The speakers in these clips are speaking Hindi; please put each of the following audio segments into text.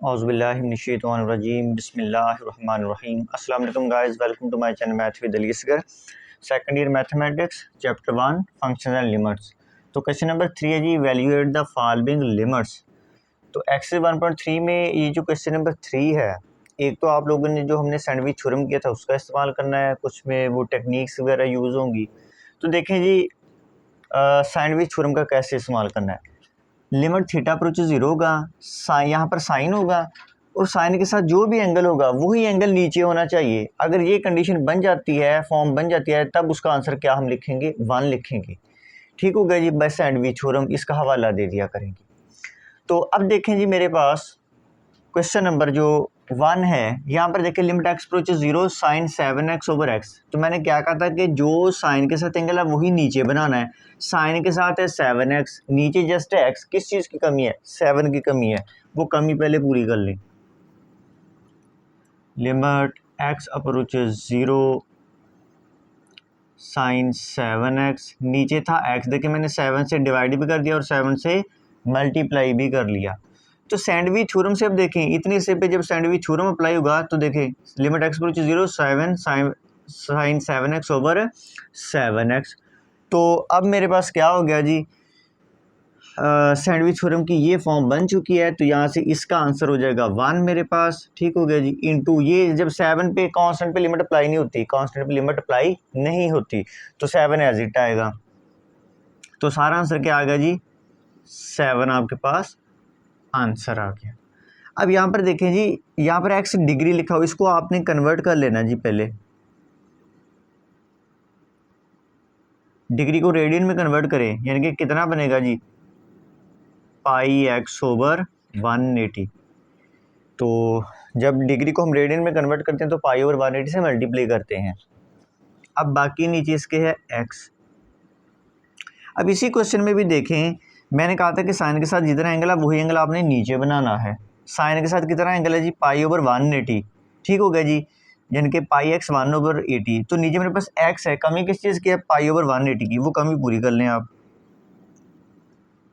औज़ुबिल्लाहिमिनश्शैतानिर्रजीम बिस्मिल्लाहिर्रहमानिर्रहीम। अस्सलाम वालेकुम guys, welcome to my channel math with Ali Asghar. Second year mathematics chapter 1 functions and limits. तो क्वेश्चन नंबर 3 है जी, वैल्यूएट द फॉलोइंग लिमिट्स। तो एक्सरसाइज 1.3 में ये जो क्वेश्चन नंबर 3 है, एक तो आप लोगों ने जो हमने सैंडविच थ्योरम किया था उसका इस्तेमाल करना है, कुछ में वो टेक्निक्स वगैरह यूज़ होंगी। तो देखें जी, सैंडविच थ्योरम का कैसे इस्तेमाल करना है। लिमिट थीटा अप्रोच 0 होगा, यहाँ पर साइन होगा और साइन के साथ जो भी एंगल होगा वही एंगल नीचे होना चाहिए। अगर ये कंडीशन बन जाती है, फॉर्म बन जाती है, तब उसका आंसर क्या हम लिखेंगे, 1 लिखेंगे। ठीक हो गया जी, बस सैंडविच थ्योरम इसका हवाला दे दिया करेंगे। तो अब देखें जी, मेरे पास क्वेश्चन नंबर जो 1 है, यहाँ पर देखें limit X approach 0 sine 7x over X. तो मैंने क्या कहा था कि जो साइन के साथ एंगल है वही नीचे बनाना है। साइन के साथ है 7x, नीचे जस्ट है x। किस चीज़ की कमी है, 7 की कमी है, वो कमी पहले पूरी कर लें। Limit X approach 0 sine 7x, नीचे था x, देखिए मैंने 7 से डिवाइड भी कर दिया और 7 से मल्टीप्लाई भी कर लिया। तो सैंडविच थ्योरम से अब देखें, इतने से पे जब सैंडविच थ्योरम अप्लाई होगा तो देखें limit X approach 0 sine 7x over 7x। तो अब मेरे पास क्या हो गया जी, सैंडविच थ्योरम की ये फॉर्म बन चुकी है। तो यहाँ से इसका आंसर हो जाएगा 1 मेरे पास। ठीक हो गया जी, इनटू ये जब 7 पे कांस्टेंट पे लिमिट अप्लाई नहीं होती, कांस्टेंट पे लिमिट अप्लाई नहीं होती, तो 7 एज इट आएगा। तो सारा आंसर क्या आ गया जी, 7 आपके पास आंसर आ गया। अब यहाँ पर देखें जी, यहाँ पर एक्स डिग्री लिखा हो, इसको आपने कन्वर्ट कर लेना जी। पहले डिग्री को रेडियन में कन्वर्ट करें, यानी कि कितना बनेगा जी, पाई एक्स ओवर 180। तो जब डिग्री को हम रेडियन में कन्वर्ट करते हैं तो पाई ओवर 180 से मल्टीप्लाई करते हैं। अब बाकी नीचे इसके है एक्स। अब इसी क्वेश्चन में भी देखें, मैंने कहा था कि साइन के साथ जितना एंगल है वही एंगल आपने नीचे बनाना है। साइन के साथ कितना एंगल है जी, पाई ओवर 180। ठीक हो गया जी, यानी कि पाई एक्स 1 ओवर 80। तो नीचे मेरे पास एक्स है, कमी किस चीज़ की है, पाई ओवर 180 की, वो कमी पूरी कर लें आप।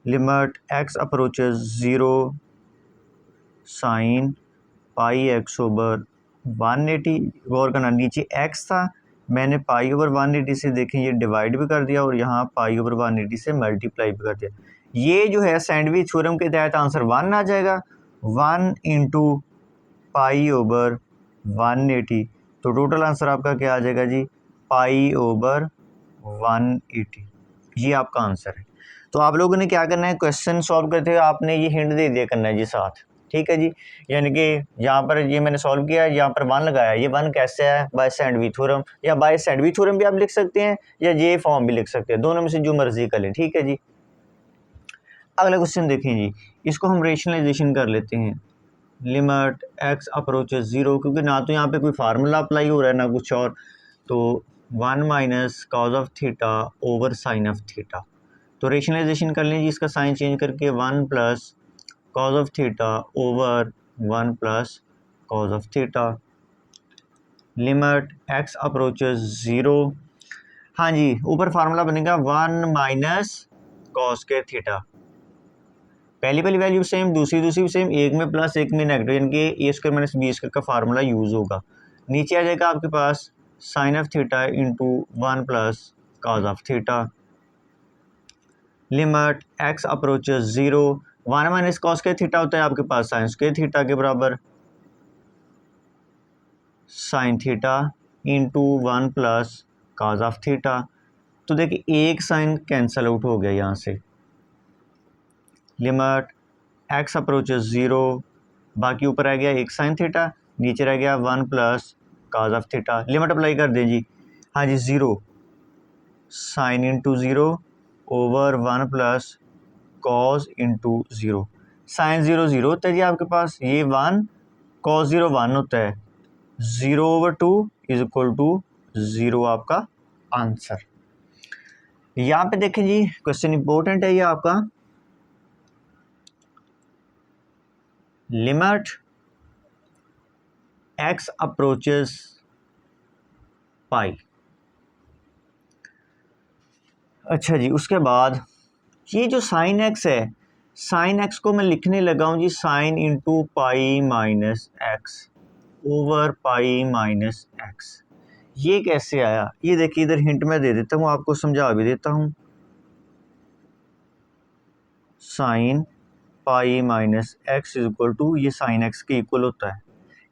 Limit X approaches 0 sine pi x over 180। गौर करना, नीचे एक्स था, मैंने पाई ओवर 180 से देखें ये डिवाइड भी कर दिया और यहाँ पाई ओवर 180 से मल्टीप्लाई भी कर दिया। ये जो है सैंडविच थ्योरम के तहत आंसर 1 आ जाएगा। 1 इंटू पाई ओवर 180, तो टोटल आंसर आपका क्या आ जाएगा जी, पाई ओवर 180। ये आपका आंसर है। तो आप लोगों ने क्या करना है, क्वेश्चन सॉल्व करते हुए आपने ये हिंट दे दिया करना है जी साथ। ठीक है जी, यानी कि यहाँ पर ये मैंने सॉल्व किया, यहाँ पर 1 लगाया, ये 1 कैसे है, बाय सैंडविच थ्योरम, या बाय सैंडविच थ्योरम भी आप लिख सकते हैं या ये फॉर्म भी लिख सकते हैं, दोनों में से जो मर्जी कर लें। ठीक है जी, अगला क्वेश्चन देखें जी, इसको हम रेशनलाइजेशन कर लेते हैं। लिमिट एक्स अप्रोचेज 0, क्योंकि ना तो यहाँ पे कोई फार्मूला अप्लाई हो रहा है ना कुछ और, तो 1 minus cos of theta over sine of theta. तो रेशनलाइजेशन कर लें जी, इसका साइन चेंज करके 1 plus cos of theta over 1 plus cos of theta. Limit X approaches 0, हाँ जी, ऊपर फार्मूला बनेगा 1 माइनस कॉस के थीटा। पहली वैल्यू सेम, दूसरी भी सेम, एक में प्लस एक में नेगेटिव, यानी कि A square minus B square का फार्मूला यूज़ होगा। नीचे आ जाएगा आपके पास sine of theta into 1 plus cos of theta. Limit X approaches 0, 1 minus cos के थीटा होता है आपके पास साइन स्क्वायर थीटा के बराबर, sine theta into 1 plus cos of theta. तो देखिए एक साइन कैंसल आउट हो गया यहाँ से। लिमिट एक्स अप्रोचेज 0, बाकी ऊपर रह गया एक साइन थीटा, नीचे रह गया 1 plus cos of theta. Limit apply कर दें जी, हाँ जी, 0 sine into 0 over 1 plus cos into 0। Sine 0 0 होता है जी आपके पास, ये 1, कॉज 0 1 होता है, 0 ओवर 2 इज इक्वल टू 0 आपका आंसर। यहाँ पे देखें जी, क्वेश्चन इंपॉर्टेंट है ये आपका। Limit x approaches pi. अच्छा जी, उसके बाद ये जो साइन एक्स है, साइन एक्स को मैं लिखने लगा हूँ जी sine into pi minus x over pi minus x. ये कैसे आया, ये देखिए इधर हिंट मैं दे देता हूँ, आपको समझा भी देता हूँ। Sine pi minus X is equal to, ये साइन एक्स के इक्वल होता है।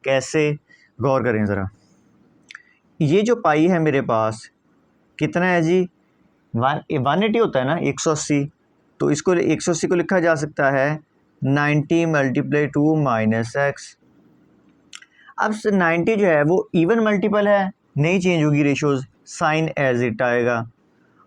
कैसे, गौर करें ज़रा। ये जो पाई है मेरे पास कितना है जी, 180 होता है ना, 180। तो इसको 180 को लिखा जा सकता है 90 मल्टीप्लाई टू माइनस एक्स। अब 90 जो है वो इवन मल्टीपल है, नहीं चेंज होगी रेशोज़, साइन एज इट आएगा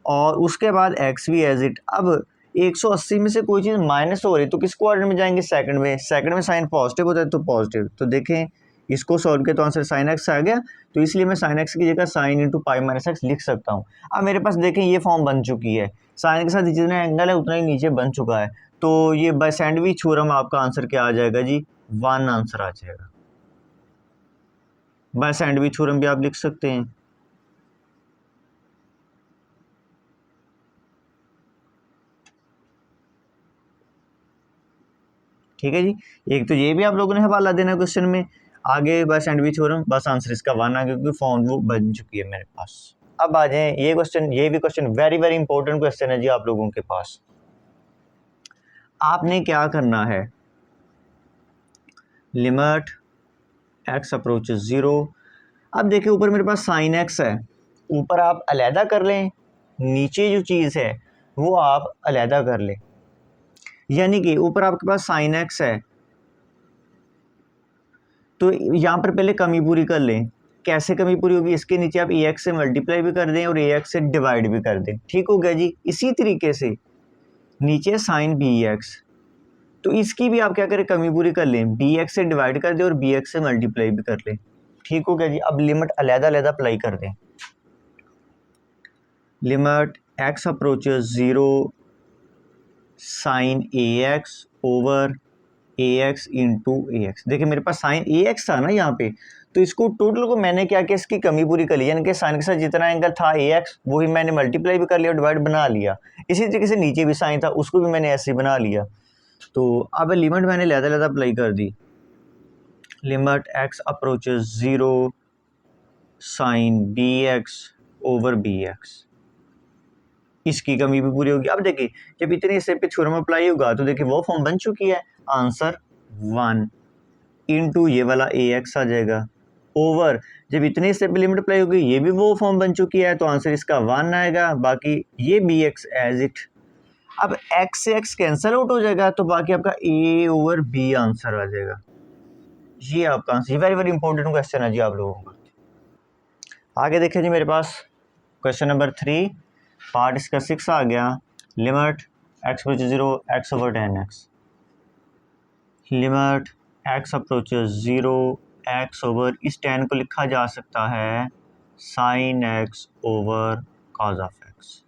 और उसके बाद एक्स भी एज इट। अब 180 में से कोई चीज़ माइनस हो रही तो किस क्वाड्रेंट में जाएंगे, सेकंड में। सेकंड में साइन पॉजिटिव होता है तो पॉजिटिव। तो देखें इसको सॉल्व किया तो आंसर साइन एक्स आ गया। तो इसलिए मैं साइन एक्स की जगह sign into pi minus x लिख सकता हूँ। अब मेरे पास देखें ये फॉर्म बन चुकी है, साइन के साथ जितना एंगल है उतना ही नीचे बन चुका है। तो ये बाय सैंडविच थ्योरम आपका आंसर क्या आ जाएगा जी, 1 आंसर आ जाएगा। बाय सैंडविच थ्योरम भी आप लिख सकते हैं। ठीक है जी, एक तो ये भी आप लोगों ने हवाला देना क्वेश्चन में, आगे बाय सैंडविच थ्योरम, बस आंसर इसका 1 आ गया क्योंकि फॉर्म वो बन चुकी है मेरे पास। अब आ जाए ये क्वेश्चन, ये भी question very very important question है जी आप लोगों के पास। आपने क्या करना है, लिमिट एक्स अप्रोचेस 0। अब देखिए ऊपर मेरे पास साइन एक्स है, ऊपर आप अलहदा कर लें, नीचे जो चीज़ है वो आप अलहदा कर लें। यानी कि ऊपर आपके पास साइन एक्स है तो यहाँ पर पहले कमी पूरी कर लें। कैसे कमी पूरी होगी, इसके नीचे आप ए एक्स से मल्टीप्लाई भी कर दें और ए एक्स से डिवाइड भी कर दें। ठीक हो गया जी। इसी तरीके से नीचे साइन बी एक्स, तो इसकी भी आप क्या करें, कमी पूरी कर लें, बी एक्स से डिवाइड कर दें और बी एक्स से मल्टीप्लाई भी कर लें। ठीक हो गया जी। अब लिमिट अलहदा अलहदा अप्लाई कर दें। लिमिट एक्स अप्रोचेस 0 साइन ए एक्स ओवर ए एक्स इंटू ए एक्स। देखिए मेरे पास साइन ए एक्स था ना यहाँ पे, तो इसको टोटल को मैंने क्या किया, इसकी कमी पूरी कर ली, यानी कि साइन के साथ जितना एंगल था ए एक्स वही मैंने मल्टीप्लाई भी कर लिया और डिवाइड बना लिया। इसी तरीके से नीचे भी साइन था, उसको भी मैंने ऐसे बना लिया। तो अब लिमिट मैंने लहदा लहदा अप्लाई कर दी। Limit x approaches 0 sine b x over B x, इसकी कमी भी पूरी होगी। अब देखिए जब इतने स्टेप पे थ्योरम अप्लाई होगा तो देखिए वो फॉर्म बन चुकी है, आंसर 1 इंटू ये वाला ए एक्स आ जाएगा ओवर, जब इतने स्टेप पे लिमिट अप्लाई होगी ये भी वो फॉर्म बन चुकी है तो आंसर इसका 1 आएगा, बाकी ये बी एक्स एज इट। अब एक्स से एक्स कैंसिल आउट हो जाएगा तो बाकी आपका ए ओवर बी आंसर आ जाएगा। ये आपका answer, very very important question है जी आप लोगों का। आगे देखिए जी मेरे पास क्वेश्चन नंबर 3 पार्ट इसका 6 आ गया। Limit x approaches 0 x over ten x. Limit x approaches 0 x over, इस टेन को लिखा जा सकता है sine x over cause of x.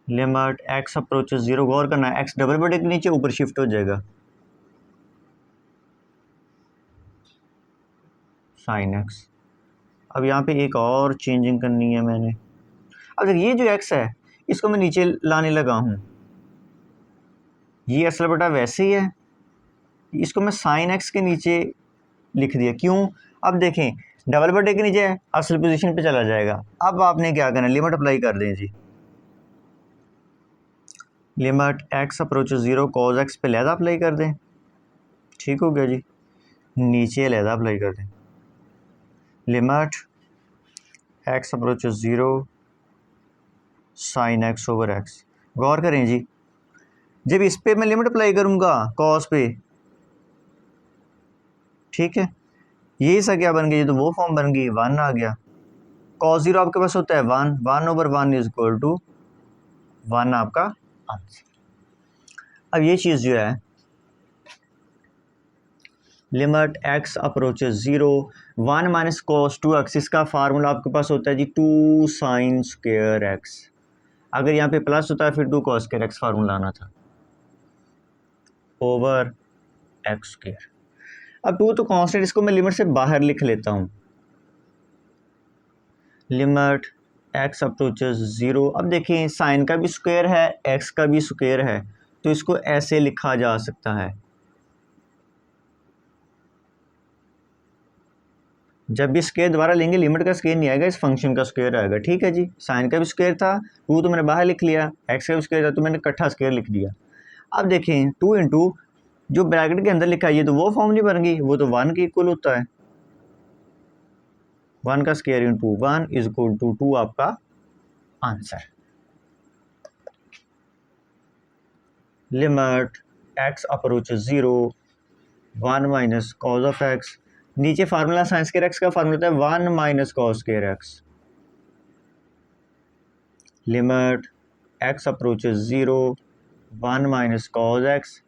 Limit x approaches 0, गौर करना है एक्स डबल बटे के नीचे ऊपर शिफ्ट हो जाएगा, साइन एक्स। अब यहाँ पे एक और चेंजिंग करनी है मैंने। अब देखिए ये जो एक्स है इसको मैं नीचे लाने लगा हूँ, ये असल बटा वैसे ही है, इसको मैं साइन एक्स के नीचे लिख दिया। क्यों, अब देखें डबल बटे के नीचे असल पोजीशन पे चला जाएगा। अब आपने क्या करना है, लिमिट अप्लाई कर दें जी। Limit x approaches 0 cos x पे लहदा अप्लाई कर दें। ठीक हो गया जी, नीचे लहदा अप्लाई कर दें। Limit x approaches 0 sine x over x. गौर करें जी, जब इस पे मैं लिमिट अप्लाई करूँगा कॉस पे, ठीक है, ये सा क्या बन गई, तो वो फॉर्म बन गई, 1 आ गया। कॉस 0 आपके पास होता है 1, 1 ओवर 1 इज इक्वल टू 1 आपका आंसर। अब ये चीज़ जो है limit x approaches 0 1 minus cos 2x, इसका फार्मूला आपके पास होता है जी 2 साइन स्क्वायर एक्स। अगर यहाँ पे प्लस होता है फिर 2 कॉस स्क्वायर एक्स फार्मूला आना था ओवर एक्स स्क्वायर। अब 2 तो कांस्टेंट, इसको मैं लिमिट से बाहर लिख लेता हूँ। लिमिट एक्स अप्रोचेस 0, अब देखिए साइन का भी स्क्वायर है एक्स का भी स्क्वायर है तो इसको ऐसे लिखा जा सकता है। जब भी स्क्वायर दोबारा लेंगे लिमिट का स्क्वायर नहीं आएगा, इस फंक्शन का स्क्वायर आएगा। ठीक है जी, साइन का भी स्क्वायर था, 2 तो मैंने बाहर लिख लिया, एक्स का भी स्क्वायर था तो मैंने इकट्ठा स्क्वायर लिख दिया। अब देखें 2 इंटू जो ब्रैकेट के अंदर लिखा है ये तो वो फॉर्म नहीं बन गई, वो तो 1 के इक्वल होता है। 1 का square into 1 is equal to 2 आपका answer. Limit x approaches 0 1 minus cos of X, नीचे फार्मूला साइन स्क्वायर एक्स का फार्मूला होता है 1 minus cos square X. Limit x approaches 0 1 minus cos X,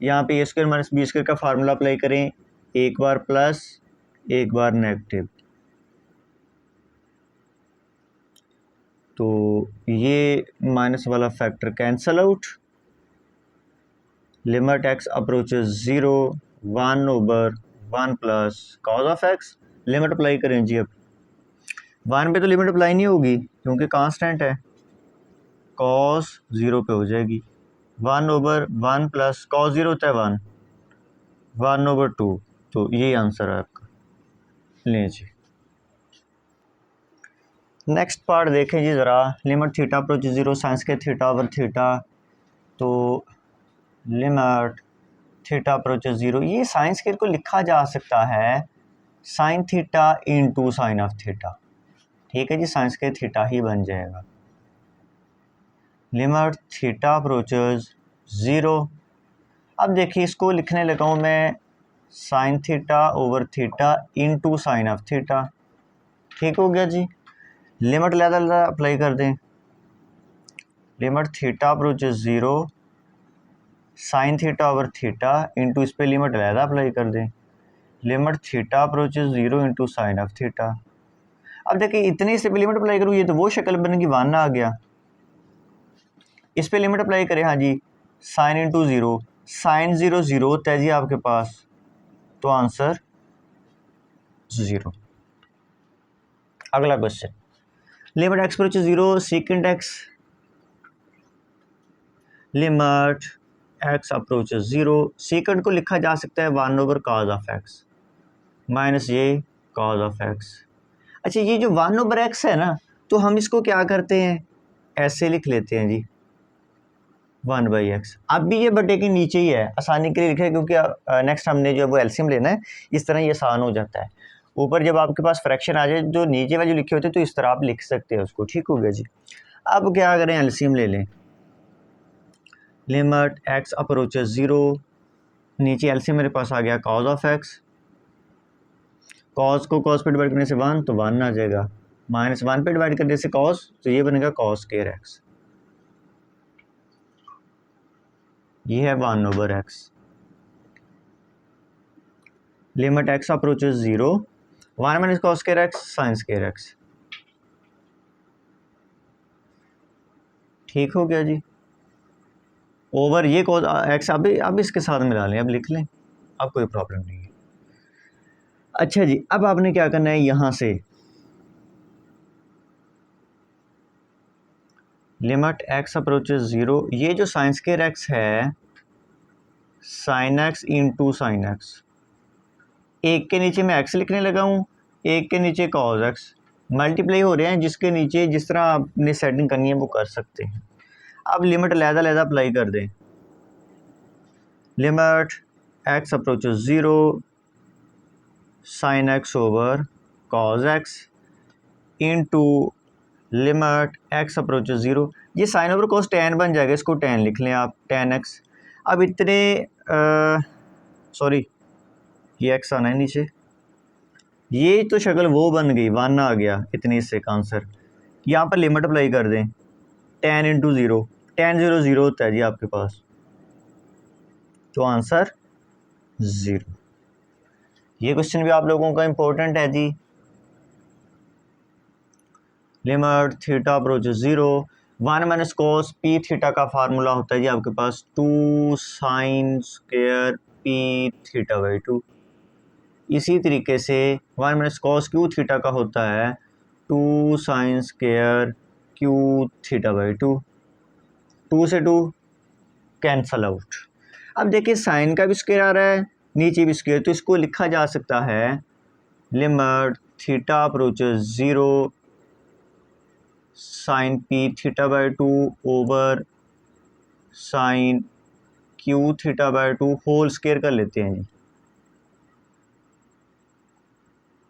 यहाँ पे A square minus B square का फार्मूला अप्लाई करें, एक बार प्लस एक बार नेगेटिव, तो ये माइनस वाला factor cancel out. Limit x approaches 0 1 over 1 plus cos of x, limit apply करें जी। अब 1 पे तो लिमिट अप्लाई नहीं होगी क्योंकि कांस्टेंट है, कॉस 0 पे हो जाएगी, 1 ओवर 1 प्लस कॉस 0 होता है 1, 1 ओवर 2, तो यही आंसर है आपका। लें जी नेक्स्ट पार्ट देखें जी ज़रा। लिमिट थीटा अप्रोच 0 साइंस के थीटा ओवर थीटा, तो लिमिट थीटा अप्रोच 0, ये साइंस के को लिखा जा सकता है sign theta into sine of theta. ठीक है जी, साइंस के थीटा ही बन जाएगा। लिमिट थीटा अप्रोचेस 0, अब देखिए इसको लिखने लगा हूँ मैं sine theta over theta into sine of theta. ठीक हो गया जी, लिमिट लहदा अप्लाई कर दें। Limit theta approaches 0 sine theta over theta into इस पर लिमिट लहदा अप्लाई कर दें। Limit theta approaches 0 into sine of theta. अब देखिए इतने से लिमिट अप्लाई करूँ ये तो वो शक्ल बनेगी, 1 आ गया, इस पे लिमिट अप्लाई करें, हाँ जी साइन इंटू 0, साइन 0 0 होता है जी आपके पास, तो आंसर 0। अगला question, limit x approaches 0 second x, limit x approaches 0, second को लिखा जा सकता है 1 over cause of x minus ये कॉज ऑफ एक्स। अच्छा ये जो 1 ओवर एक्स है ना, तो हम इसको क्या करते हैं ऐसे लिख लेते हैं जी 1 बाई एक्स। अब भी ये बटे के नीचे ही है, आसानी के लिए लिखे क्योंकि नेक्स्ट हमने जो है वो एलसीएम लेना है, इस तरह ये आसान हो जाता है। ऊपर जब आपके पास फ्रैक्शन आ जाए जो नीचे वाले लिखे होते हैं तो इस तरह आप लिख सकते हैं उसको। ठीक हो गया जी, अब क्या करें एलसीएम ले लें। लिमिट एक्स अप्रोचेस 0, नीचे एलसीएम मेरे पास आ गया कॉज ऑफ एक्स, कॉज को कॉज पे डिवाइड करने से 1 तो 1 आ जाएगा, माइनस 1 पे डिवाइड करने से कॉज तो ये बनेगा कॉस स्क्वायर एक्स, ये है 1 over x. Limit x approaches 0 1 minus cos square x sign square x. ठीक हो गया जी, ओवर ये कॉज एक्स अब इसके साथ मिला लें, अब लिख लें, अब कोई प्रॉब्लम नहीं है। अच्छा जी, अब आपने क्या करना है, यहाँ से लिमिट एक्स अप्रोचेस 0, ये जो साइन स्क्वायर एक्स है sine x into sine x, एक के नीचे मैं एक्स लिखने लगा हूँ, एक के नीचे कॉज एक्स, मल्टीप्लाई हो रहे हैं, जिसके नीचे जिस तरह आपने सेटिंग करनी है वो कर सकते हैं। अब लिमिट लहदा अप्लाई कर दें। Limit x approaches 0 sine x over cos x into limit x approaches 0, ये साइन ओवर कॉस टेन बन जाएगा, इसको टेन लिख लें आप, टेन एक्स। अब इतने सॉरी ये एक्स आना है नीचे, ये तो शक्ल वो बन गई, 1 आ गया, इतनी इससे का आंसर। यहाँ पर लिमिट अप्लाई कर दें, टेन इंटू 0, टेन 0 0 होता है जी आपके पास, तो आंसर 0। ये क्वेश्चन भी आप लोगों का इम्पोर्टेंट है जी। Limit theta approaches 0 1 minus cos p theta का फार्मूला होता है जी आपके पास 2 sine square p theta by 2। इसी तरीके से 1 माइनस कॉस क्यू थीटा का होता है 2 sine square Q theta by 2, 2 से 2 कैंसल आउट। अब देखिए साइन का भी स्क्वायर आ रहा है, नीचे भी स्क्वायर, तो इसको लिखा जा सकता है limit theta approaches 0 sine P theta by 2 over sine Q theta by 2 whole square कर लेते हैं जी,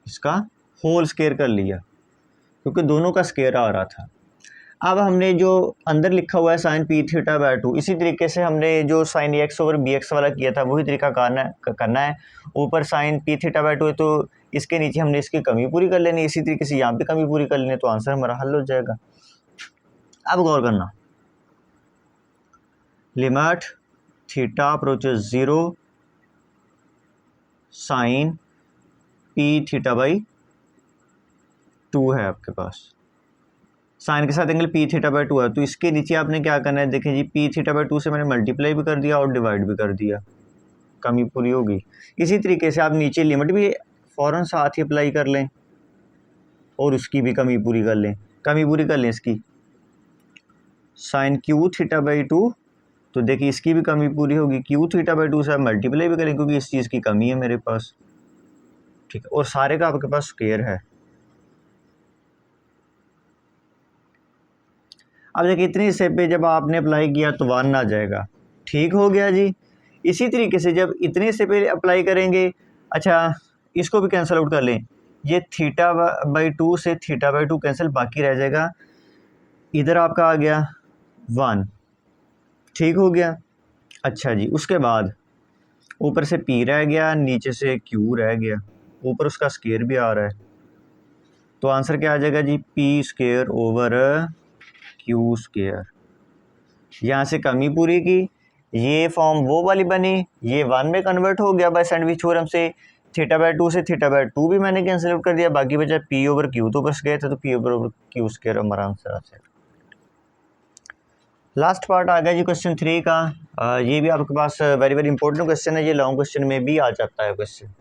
इसका होल स्क्वायर कर लिया क्योंकि दोनों का स्क्वायर आ रहा था। अब हमने जो अंदर लिखा हुआ है साइन पी थीटा बाई 2, इसी तरीके से हमने जो sine x over B X वाला किया था वही तरीका करना है। ऊपर साइन पी थीटा बाई 2 है तो इसके नीचे हमने इसकी कमी पूरी कर लेनी, इसी तरीके से यहाँ पे कमी पूरी कर लेनी, तो आंसर हमारा हल हो जाएगा। अब गौर करना, limit theta approaches 0 sine P theta by 2 है आपके पास, साइन के साथ एंगल पी थीटा बाई 2 है, तो इसके नीचे आपने क्या करना है, देखिए जी पी थीटा बाई 2 से मैंने मल्टीप्लाई भी कर दिया और डिवाइड भी कर दिया, कमी पूरी होगी। इसी तरीके से आप नीचे लिमिट भी फ़ौरन साथ ही अप्लाई कर लें और उसकी भी कमी पूरी कर लें, कमी पूरी कर लें इसकी साइन क्यू थीटा बाई 2, तो देखिए इसकी भी कमी पूरी होगी, क्यू थीटा बाई 2 से आप मल्टीप्लाई भी करें क्योंकि इस चीज़ की कमी है मेरे पास, ठीक है, और सारे का आपके पास स्क्वायर है। अब देखिए इतनी स्टेप पे जब आपने अप्लाई किया तो 1 आ जाएगा, ठीक हो गया जी। इसी तरीके से जब इतने स्टेप पे अप्लाई करेंगे, अच्छा इसको भी कैंसिल आउट कर लें, ये थीटा बाई 2 से थीटा बाई 2 कैंसिल, बाकी रह जाएगा इधर आपका आ गया 1, ठीक हो गया। अच्छा जी, उसके बाद ऊपर से पी रह गया, नीचे से क्यू रह गया, ऊपर उसका स्क्वायर भी आ रहा है, तो आंसर क्या आ जाएगा जी, p square over q square. यहाँ से कमी पूरी की, ये फॉर्म वो वाली बनी, ये 1 में कन्वर्ट हो गया बाय सैंडविच थ्योरम से, थीटा बाई 2 से थीटा बाई 2 भी मैंने कैंसिल आउट कर दिया, बाकी बचा पी ओवर क्यू, तो ऊपर स्क्वायर था तो पी ओवर क्यू स्क्वायर हमारा आंसर आ जाएगा। लास्ट पार्ट आ गया जी क्वेश्चन 3 का। ये भी आपके पास वेरी वेरी इंपॉर्टेंट क्वेश्चन है, ये लॉन्ग क्वेश्चन में भी आ जाता है क्वेश्चन,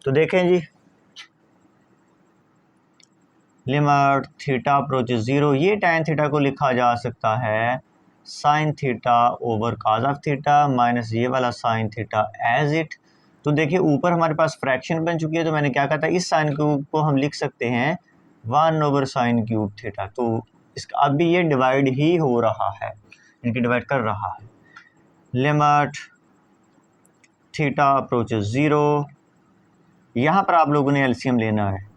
तो देखें जी, लिमिट थीटा अप्रोचेस 0, ये tan थीटा को लिखा जा सकता है sine theta over cos of theta minus ये वाला साइन थीटा एज इट। तो देखिए ऊपर हमारे पास फ्रैक्शन बन चुकी है, तो मैंने क्या कहा था, इस साइन क्यूब को हम लिख सकते हैं 1 ओवर साइन क्यूब थीटा, तो इसका अब भी ये डिवाइड ही हो रहा है, इनकी डिवाइड कर रहा है। लिमिट थीटा अप्रोचेस 0, यहाँ पर आप लोगों ने एलसीएम लेना है,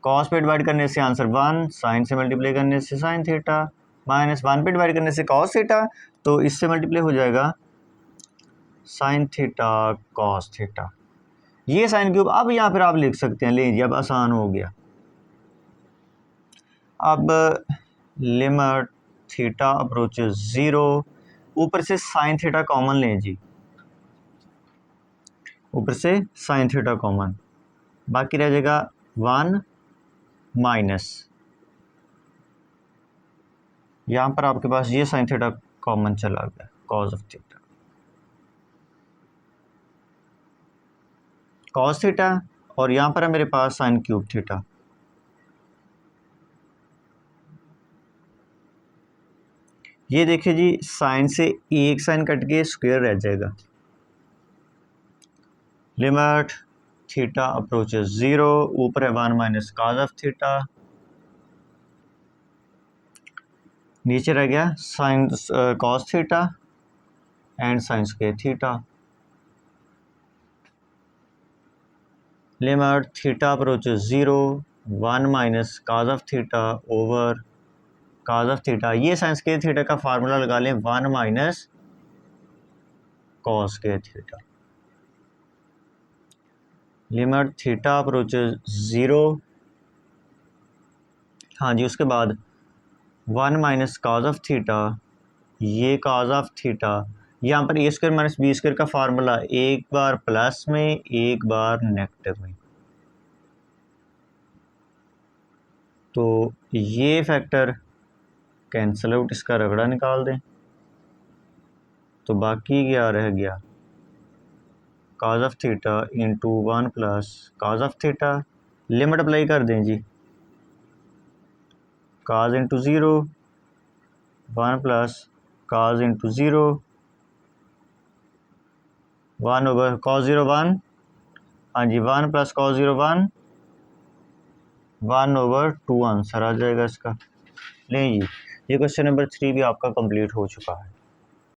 कॉस पे डिवाइड करने से आंसर 1, साइन से मल्टीप्लाई करने से साइन थीटा, माइनस 1 पे डिवाइड करने से कॉस थीटा, तो इससे मल्टीप्लाई हो जाएगा साइन थीटा कॉस थीटा। ये साइन क्यूब अब यहाँ पर आप लिख सकते हैं, लीजिए अब आसान हो गया। अब लिमिट थीटा अप्रोचेस 0, ऊपर से साइन थीटा कॉमन लें जी, ऊपर से साइन थीटा कॉमन, बाकी रह जाएगा 1 माइनस, यहाँ पर आपके पास ये साइन थीटा कॉमन चला गया, cos of theta, cos theta, और यहाँ पर है मेरे पास साइन क्यूब थीटा। ये देखिए जी, साइन से एक साइन कट के स्क्वायर रह जाएगा। लिमिट थीटा अप्रोचेस 0, ऊपर है 1 माइनस कॉस ऑफ थीटा, नीचे रह गया sine cos theta and sign square theta. Limit theta approaches 0, 1 minus cos of theta over cos of theta, ये साइन स्क्वायर थीटा का फार्मूला लगा लें, 1 minus cos square theta. Limit theta approaches 0, हाँ जी, उसके बाद 1 माइनस कॉस ऑफ थीटा, ये कॉस ऑफ थीटा, यहाँ पर ए स्क्वायर माइनस बी स्क्वायर का फार्मूला, एक बार प्लस में एक बार नेगेटिव में, तो ये फैक्टर कैंसल आउट, इसका रगड़ा निकाल दें, तो बाकी क्या रह गया, cos of theta into 1 plus cos of theta. Limit apply कर दें जी, cos into 0, 1 plus cos into 0, 1 over cos 0 1, हाँ जी 1 प्लस cos 0 1, 1 ओवर 2 आंसर आ जाएगा इसका। नहीं जी, ये क्वेश्चन नंबर 3 भी आपका कंप्लीट हो चुका है।